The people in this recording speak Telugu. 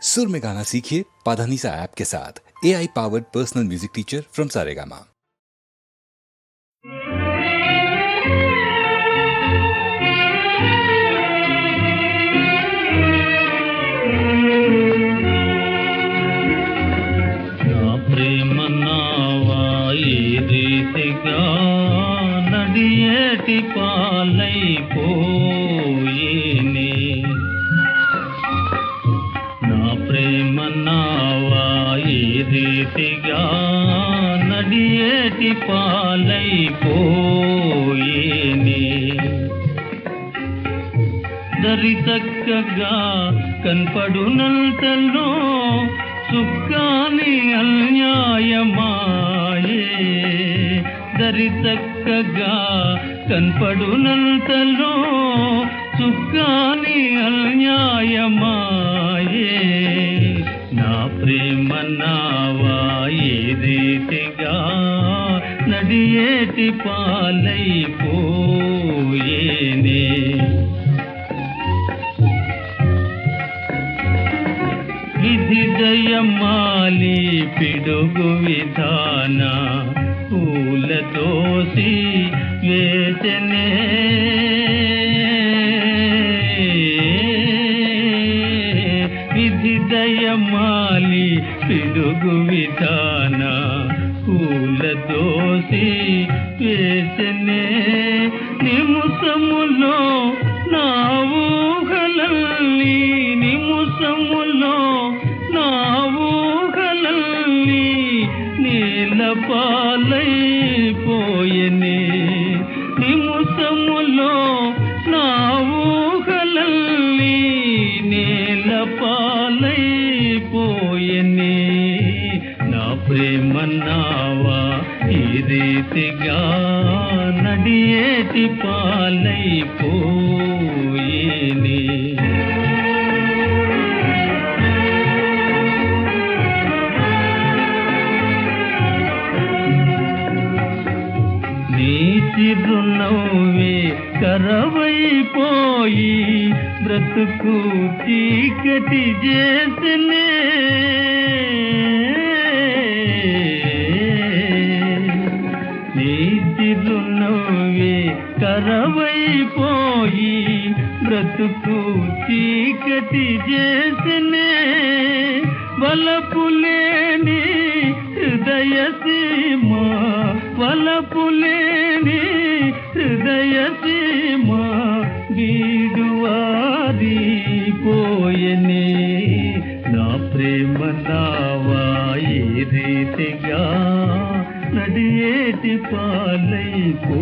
सुर में गाना सीखिए पाधानीसा ऐप के साथ। AI powered personal music teacher from Saregama. నడియేటి పాలైపోయేనే నా ప్రేమ నావా ఈ రీతిగా నడియేటి పాలైపోయేనే దరి చక్కగా కనపడునంతలో సుఖాని అన్యాయమాయే దరి చక్కగా కనపడునంతలో సుఖాని అన్యాయమాయే నా ప్రేమ నావా ఈ రీతిగా నడియేటి పాలైపోయేనే విధి దయమాలి పిడుగు విధాన పూలతోసి వేచనే విధి దయమాలి పిడుగు విధాన పూలతోసి వేచనే నిముసములో నా ఊహలల్లి నిముసములో నా ఊహలల్లి నీలపాలైపోయెనే నిముసములో నా ఊహలల్లి నీలపాలైపోయెనే నా ప్రేమ నావా ఈ రీతిగా నడియేటి పాలైపోయేనే చిరునవ్వే కరవైపోయి బ్రతుకు చీకటి చేసనే నీ చిరునవ్వే కరవైపోయి బ్రతుకు చీకటి చేసనే వలపులేని హృదయ సీమ వలపులేని హృదయ సీమ వీడువారిపోయెనే నా ప్రేమ నావా ఈ రీతిగా నడియేటి పాలైపో